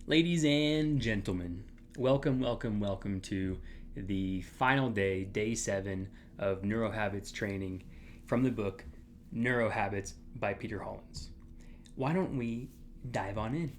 Ladies and gentlemen, welcome to the final day, day 7 of Neurohabits training from the book Neurohabits by Peter Hollins. Why don't we dive on in?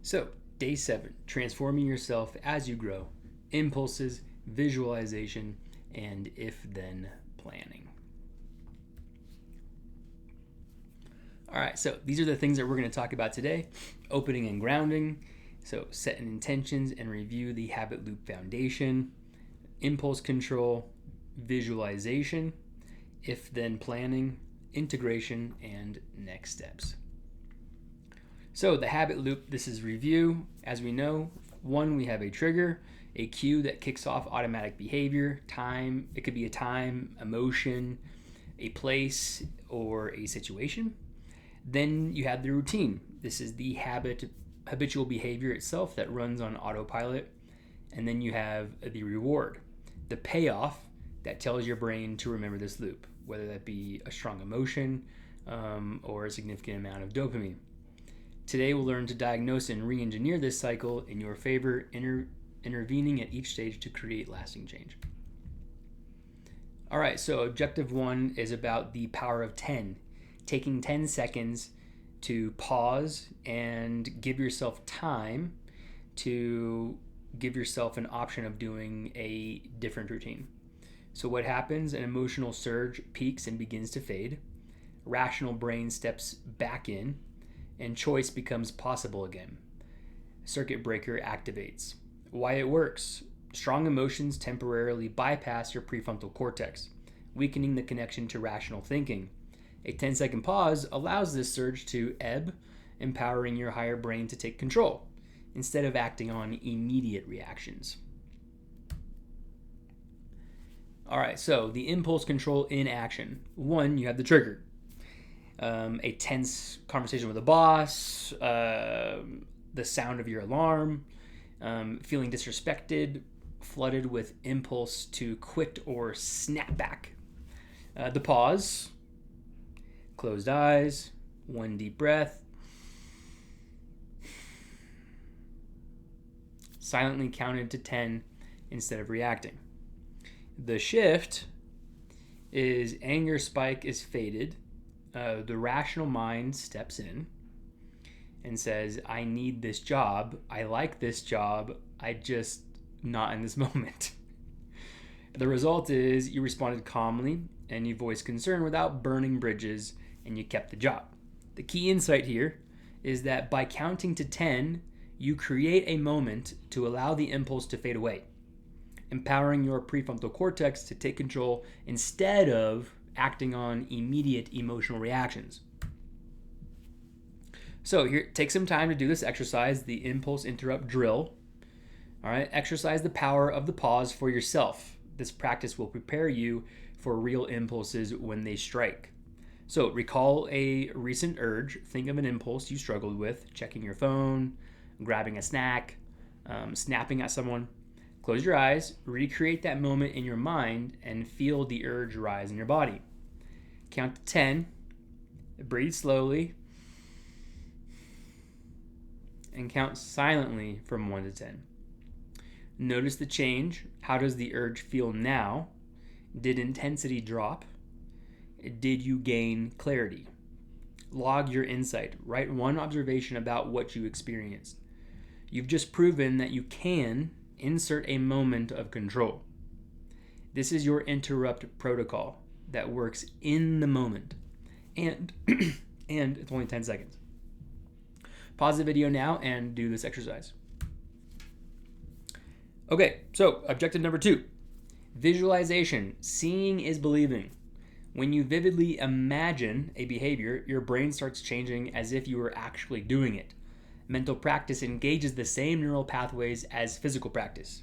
So, day 7, transforming yourself as you grow, impulses, visualization, and if-then planning. All right, so these are the things that we're going to talk about today. Opening and grounding, so setting intentions and review the habit loop foundation, impulse control, visualization, if-then planning, integration, and next steps. So the habit loop, this is review. As we know, 1, we have a trigger, a cue that kicks off automatic behavior, time, it could be a time, emotion, a place, or a situation. Then you have the routine. This is the habitual behavior itself that runs on autopilot. And then you have the reward, the payoff that tells your brain to remember this loop, whether that be a strong emotion or a significant amount of dopamine. Today we'll learn to diagnose and re-engineer this cycle in your favor, intervening at each stage to create lasting change. All right, so objective 1 is about the power of 10. Taking 10 seconds to pause and give yourself time to give yourself an option of doing a different routine. So what happens? An emotional surge peaks and begins to fade. Rational brain steps back in, and choice becomes possible again. Circuit breaker activates. Why it works? Strong emotions temporarily bypass your prefrontal cortex, weakening the connection to rational thinking. A 10-second pause allows this surge to ebb, empowering your higher brain to take control, instead of acting on immediate reactions. All right, so the impulse control in action. 1, you have the trigger. A tense conversation with a boss, the sound of your alarm, feeling disrespected, flooded with impulse to quit or snap back. The pause. Closed eyes, 1 deep breath. Silently counted to 10 instead of reacting. The shift is anger spike is faded. The rational mind steps in and says, I need this job. I like this job. I just not in this moment. The result is you responded calmly and you voiced concern without burning bridges, and you kept the job. The key insight here is that by counting to 10, you create a moment to allow the impulse to fade away, empowering your prefrontal cortex to take control instead of acting on immediate emotional reactions. So here, take some time to do this exercise, the impulse interrupt drill. All right, exercise the power of the pause for yourself. This practice will prepare you for real impulses when they strike. So recall a recent urge. Think of an impulse you struggled with, checking your phone, grabbing a snack, snapping at someone. Close your eyes, recreate that moment in your mind, and feel the urge rise in your body. Count to 10, breathe slowly, and count silently from 1 to 10. Notice the change. How does the urge feel now? Did intensity drop? Did you gain clarity? Log your insight. Write 1 observation about what you experienced. You've just proven that you can insert a moment of control. This is your interrupt protocol that works in the moment. And it's only 10 seconds. Pause the video now and do this exercise. Okay, so objective number 2. Visualization. Seeing is believing. When you vividly imagine a behavior, your brain starts changing as if you were actually doing it. Mental practice engages the same neural pathways as physical practice.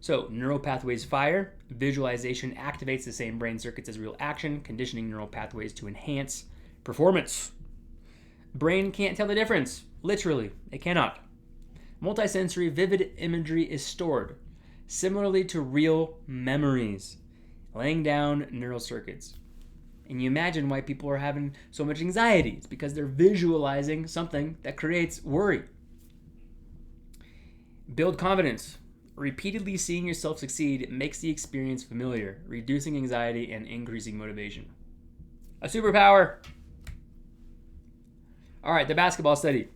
So, neural pathways fire, visualization activates the same brain circuits as real action, conditioning neural pathways to enhance performance. Brain can't tell the difference. Literally, it cannot. Multisensory vivid imagery is stored, similarly to real memories, laying down neural circuits. And you imagine why people are having so much anxiety. It's because they're visualizing something that creates worry. Build confidence. Repeatedly seeing yourself succeed makes the experience familiar, reducing anxiety and increasing motivation. A superpower. All right, the basketball study.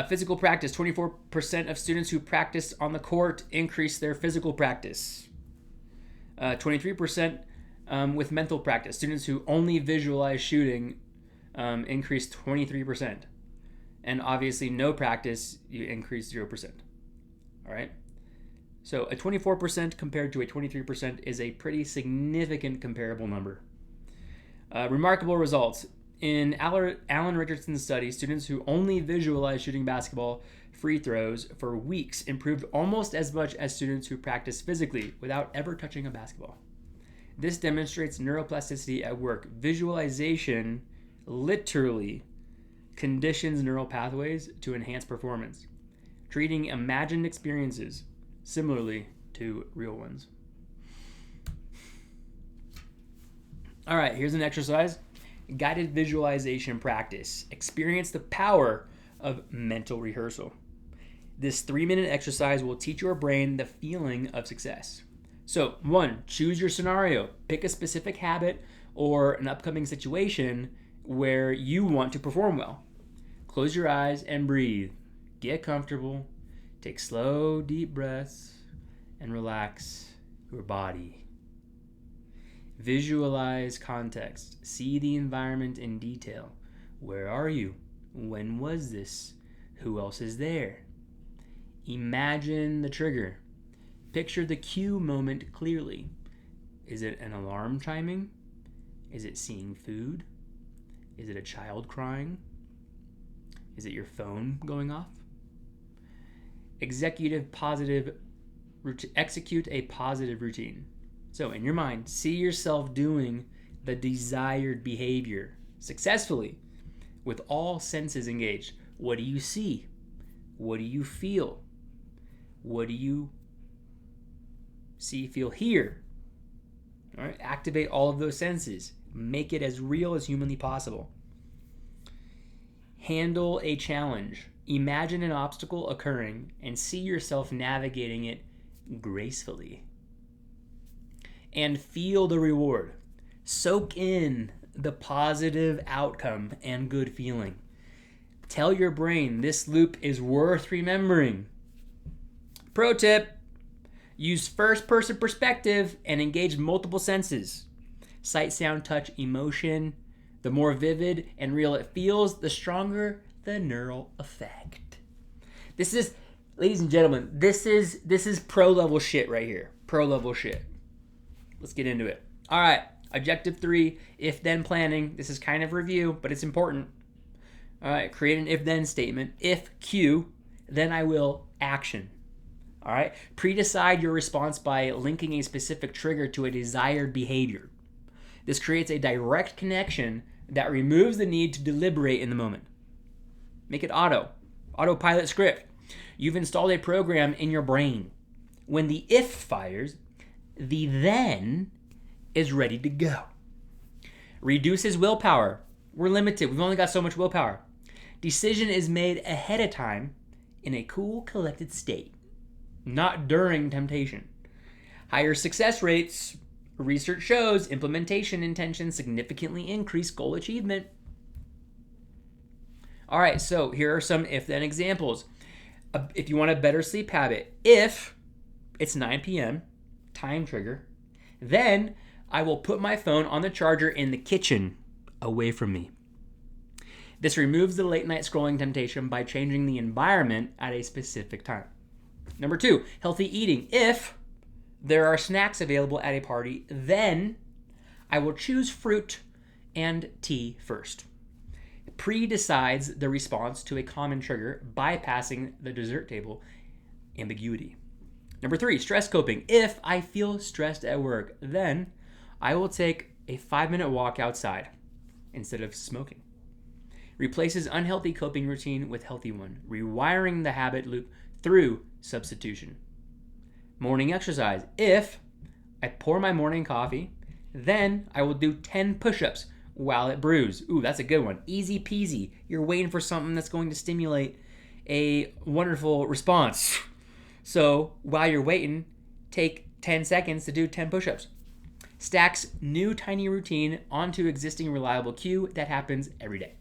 Physical practice. 24% of students who practice on the court increase their physical practice. 23% with mental practice. Students who only visualize shooting increase 23%. And obviously, no practice, you increase 0%. All right? So a 24% compared to a 23% is a pretty significant comparable number. Remarkable results. In Alan Richardson's study, students who only visualize shooting basketball free throws for weeks improved almost as much as students who practice physically without ever touching a basketball. This demonstrates neuroplasticity at work. Visualization literally conditions neural pathways to enhance performance, treating imagined experiences similarly to real ones. All right, here's an exercise. Guided visualization practice. Experience the power of mental rehearsal. This 3-minute exercise will teach your brain the feeling of success. So, 1, choose your scenario. Pick a specific habit or an upcoming situation where you want to perform well. Close your eyes and breathe. Get comfortable. Take slow, deep breaths and relax your body. Visualize context. See the environment in detail. Where are you? When was this? Who else is there? Imagine the trigger. Picture the cue moment clearly. Is it an alarm chiming? Is it seeing food? Is it a child crying? Is it your phone going off? Execute a positive routine. So in your mind, see yourself doing the desired behavior successfully with all senses engaged. What do you see? What do you feel? What do you see, feel, hear? All right, activate all of those senses. Make it as real as humanly possible. Handle a challenge. Imagine an obstacle occurring and see yourself navigating it gracefully. And feel the reward. Soak in the positive outcome and good feeling. Tell your brain this loop is worth remembering. Pro tip, use first-person perspective and engage multiple senses. Sight, sound, touch, emotion. The more vivid and real it feels, the stronger the neural effect. This is, ladies and gentlemen, this is pro-level shit right here. Pro-level shit. Let's get into it. All right, objective 3, if-then planning. This is kind of review, but it's important. All right, create an if-then statement. If Q, then I will action. All right, pre-decide your response by linking a specific trigger to a desired behavior. This creates a direct connection that removes the need to deliberate in the moment. Make it autopilot script. You've installed a program in your brain. When the if fires, the then is ready to go. Reduces willpower. We're limited. We've only got so much willpower. Decision is made ahead of time in a cool, collected state, not during temptation. Higher success rates. Research shows implementation intentions significantly increase goal achievement. All right, so here are some if-then examples. If you want a better sleep habit, if it's 9 p.m., time trigger, then I will put my phone on the charger in the kitchen away from me. This removes the late night scrolling temptation by changing the environment at a specific time. Number 2, healthy eating. If there are snacks available at a party, then I will choose fruit and tea first. Pre-decides the response to a common trigger, bypassing the dessert table ambiguity. Number 3, stress coping. If I feel stressed at work, then I will take a 5-minute walk outside instead of smoking. Replaces unhealthy coping routine with healthy one, rewiring the habit loop through substitution. Morning exercise. If I pour my morning coffee, Then I will do 10 push-ups while it brews. Ooh, that's a good one. Easy peasy. You're waiting for something that's going to stimulate a wonderful response. So while you're waiting, take 10 seconds to do 10 push-ups. Stacks new tiny routine onto existing reliable cue that happens every day.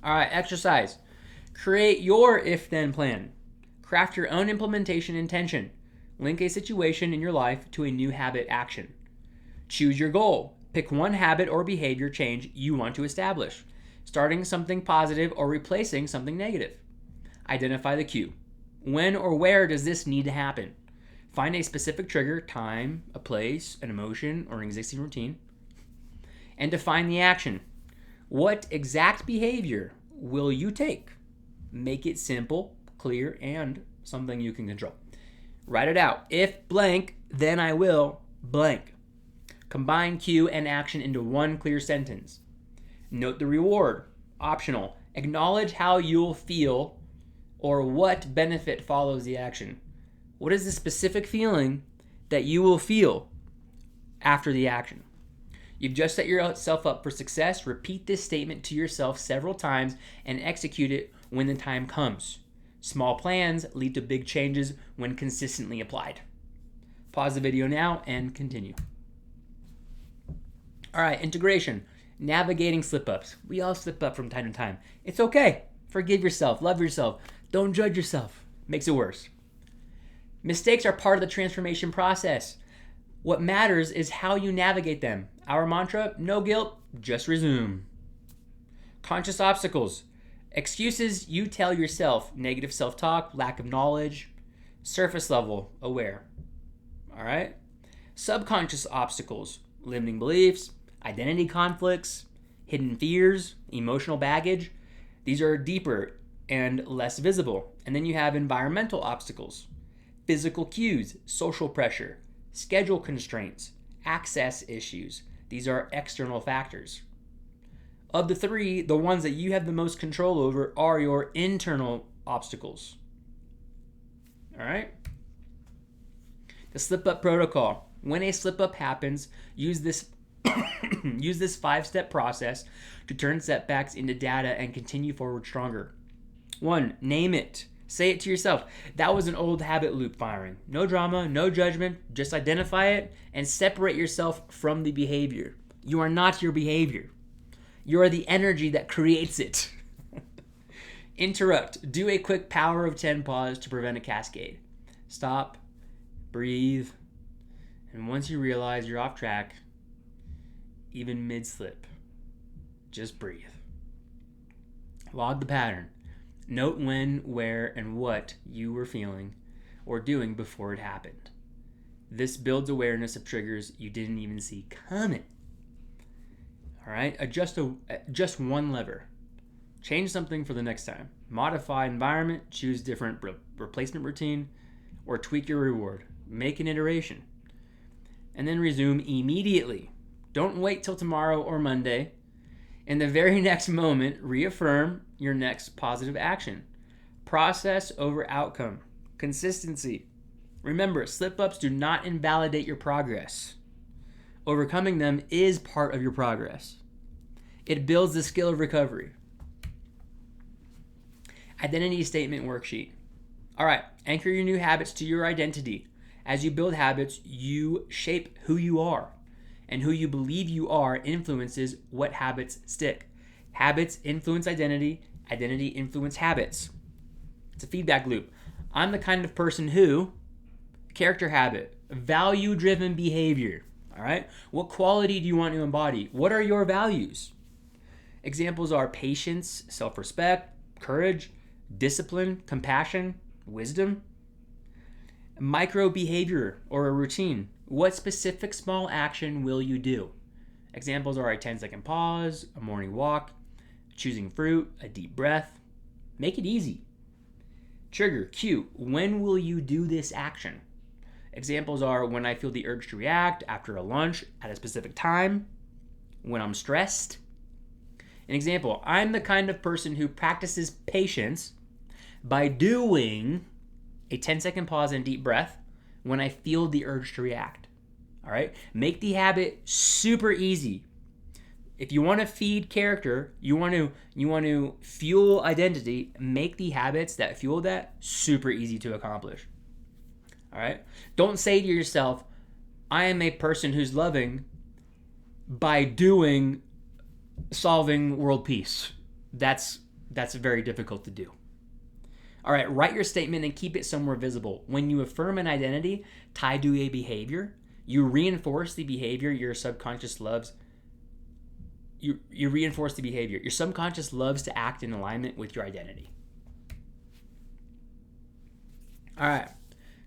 All right, exercise. Create your if-then plan. Craft your own implementation intention. Link a situation in your life to a new habit action. Choose your goal. Pick one habit or behavior change you want to establish, starting something positive or replacing something negative. Identify the cue. When or where does this need to happen? Find a specific trigger, time, a place, an emotion, or an existing routine, and define the action. What exact behavior will you take? Make it simple, clear, and something you can control. Write it out. If blank, then I will blank. Combine cue and action into one clear sentence. Note the reward. Optional. Acknowledge how you'll feel or what benefit follows the action. What is the specific feeling that you will feel after the action? You've just set yourself up for success. Repeat this statement to yourself several times and execute it when the time comes. Small plans lead to big changes when consistently applied. Pause the video now and continue. All right, integration. Navigating slip-ups. We all slip up from time to time. It's okay. Forgive yourself. Love yourself. Don't judge yourself. Makes it worse. Mistakes are part of the transformation process. What matters is how you navigate them. Our mantra, no guilt, just resume. Conscious obstacles. Excuses you tell yourself, negative self-talk, lack of knowledge, surface level aware. All right? Subconscious obstacles, limiting beliefs, identity conflicts, hidden fears, emotional baggage. These are deeper and less visible. And then you have environmental obstacles, physical cues, social pressure, schedule constraints, access issues. These are external factors. Of the three, the ones that you have the most control over are your internal obstacles. All right? The slip-up protocol. When a slip-up happens, use this 5-step process to turn setbacks into data and continue forward stronger. 1. Name it. Say it to yourself. That was an old habit loop firing. No drama, no judgment. Just identify it and separate yourself from the behavior. You are not your behavior. You are the energy that creates it. Interrupt. Do a quick power of 10 pause to prevent a cascade. Stop, breathe, and once you realize you're off track, even mid-slip, just breathe. Log the pattern. Note when, where, and what you were feeling or doing before it happened. This builds awareness of triggers you didn't even see coming. All right, adjust just one lever. Change something for the next time. Modify environment, choose different replacement routine, or tweak your reward. Make an iteration. And then resume immediately. Don't wait till tomorrow or Monday. In the very next moment, reaffirm your next positive action. Process over outcome. Consistency. Remember, slip-ups do not invalidate your progress. Overcoming them is part of your progress. It builds the skill of recovery. Identity statement worksheet. All right, anchor your new habits to your identity. As you build habits, you shape who you are. And who you believe you are influences what habits stick. Habits influence identity. Identity influence habits. It's a feedback loop. I'm the kind of person who, character habit, value-driven behavior. All right? What quality do you want to embody? What are your values? Examples are patience, self-respect, courage, discipline, compassion, wisdom. Micro behavior or a routine. What specific small action will you do? Examples are a 10-second pause, a morning walk, choosing fruit, a deep breath. Make it easy. Trigger, cue. When will you do this action? Examples are when I feel the urge to react, after a lunch, at a specific time, when I'm stressed. An example, I'm the kind of person who practices patience by doing a 10-second pause and deep breath when I feel the urge to react. All right? Make the habit super easy. If you want to feed character, you want to fuel identity, make the habits that fuel that super easy to accomplish. All right? Don't say to yourself, I am a person who's loving by doing solving world peace. That's very difficult to do. All right, write your statement and keep it somewhere visible. When you affirm an identity tied to a behavior, you reinforce the behavior your subconscious loves. You reinforce the behavior. Your subconscious loves to act in alignment with your identity. All right,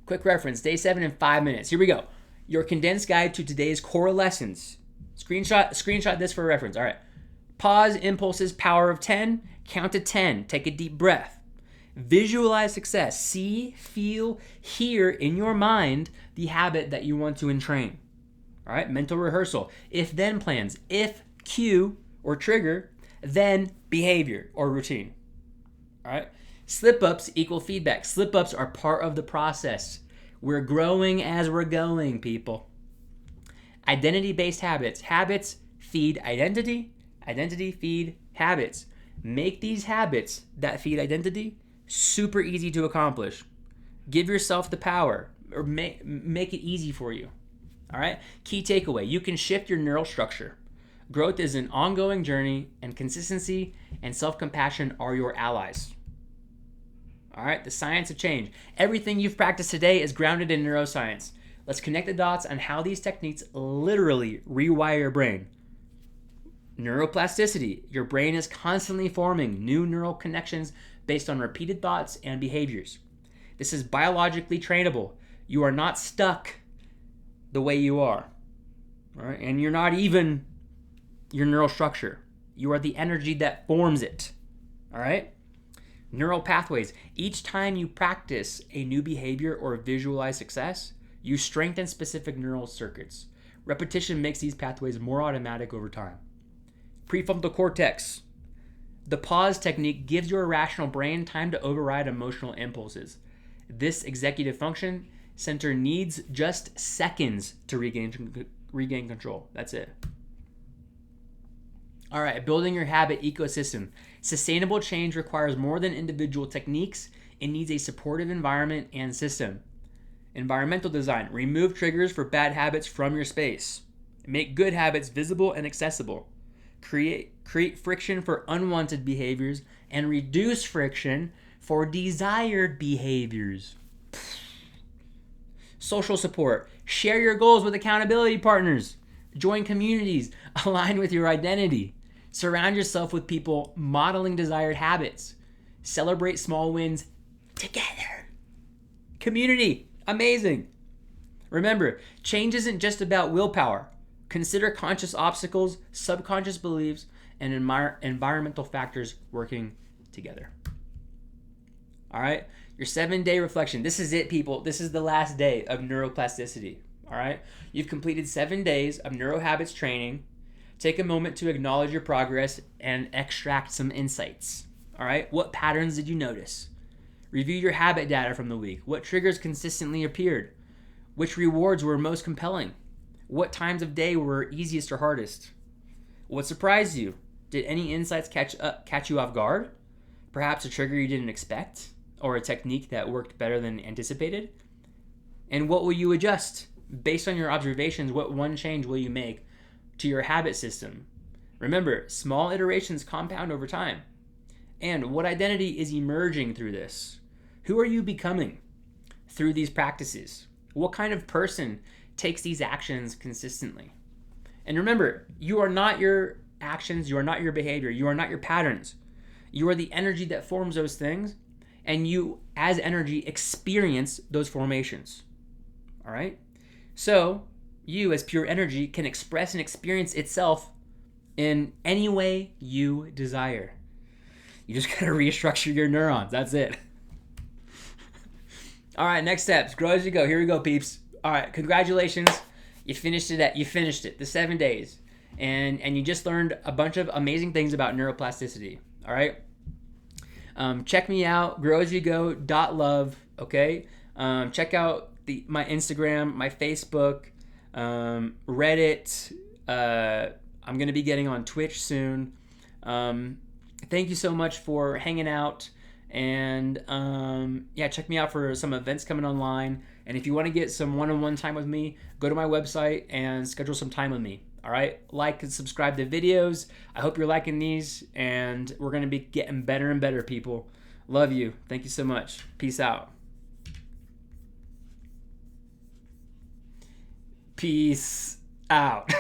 quick reference, day 7 in 5 minutes. Here we go. Your condensed guide to today's core lessons. Screenshot this for reference. All right. Pause, impulses, power of 10. Count to 10. Take a deep breath. Visualize success. See, feel, hear in your mind the habit that you want to entrain. All right. Mental rehearsal. If-then plans. If cue or trigger, then behavior or routine. All right. Slip-ups equal feedback. Slip-ups are part of the process. We're growing as we're going, people. Identity-based habits. Habits feed identity. Identity feed habits. Make these habits that feed identity super easy to accomplish. Give yourself the power, or make it easy for you. All right? Key takeaway. You can shift your neural structure. Growth is an ongoing journey, and consistency and self-compassion are your allies. All right? The science of change. Everything you've practiced today is grounded in neuroscience. Let's connect the dots on how these techniques literally rewire your brain. Neuroplasticity. Your brain is constantly forming new neural connections based on repeated thoughts and behaviors. This is biologically trainable. You are not stuck the way you are. All right? And you're not even your neural structure. You are the energy that forms it. All right? Neural pathways. Each time you practice a new behavior or visualize success, you strengthen specific neural circuits. Repetition makes these pathways more automatic over time. Prefrontal cortex. The pause technique gives your rational brain time to override emotional impulses. This executive function center needs just seconds to regain control. That's it. All right, building your habit ecosystem. Sustainable change requires more than individual techniques. It needs a supportive environment and system. Environmental design. Remove triggers for bad habits from your space. Make good habits visible and accessible. Create friction for unwanted behaviors and reduce friction for desired behaviors. Social support. Share your goals with accountability partners. Join communities. Align with your identity. Surround yourself with people modeling desired habits. Celebrate small wins together. Community. Amazing. Remember, change isn't just about willpower. Consider conscious obstacles, subconscious beliefs, and environmental factors working together. All right? Your 7-day reflection. This is it, people. This is the last day of neuroplasticity. All right? You've completed 7 days of neurohabits training. Take a moment to acknowledge your progress and extract some insights. All right? What patterns did you notice? Review your habit data from the week. What triggers consistently appeared? Which rewards were most compelling? What times of day were easiest or hardest? What surprised you? Did any insights catch you off guard? Perhaps a trigger you didn't expect? Or a technique that worked better than anticipated? And what will you adjust? Based on your observations, what one change will you make to your habit system? Remember, small iterations compound over time. And what identity is emerging through this? Who are you becoming through these practices? What kind of person takes these actions consistently? And remember, you are not your actions, you are not your behavior, you are not your patterns. You are the energy that forms those things, and you, as energy, experience those formations. All right? So, you, as pure energy, can express and experience itself in any way you desire. You just gotta restructure your neurons. That's it. All right, next steps. Grow as you go. Here we go, peeps. All right, congratulations. You finished it. The 7 days. And you just learned a bunch of amazing things about neuroplasticity. All right? Check me out, growasyougo.love, okay? Check out my Instagram, my Facebook. Reddit. I'm going to be getting on Twitch soon. Thank you so much for hanging out. And yeah, check me out for some events coming online. And if you want to get some one-on-one time with me, go to my website and schedule some time with me. All right, like and subscribe to videos. I hope you're liking these, and we're going to be getting better and better, people. Love you. Thank you so much. Peace out. Peace out.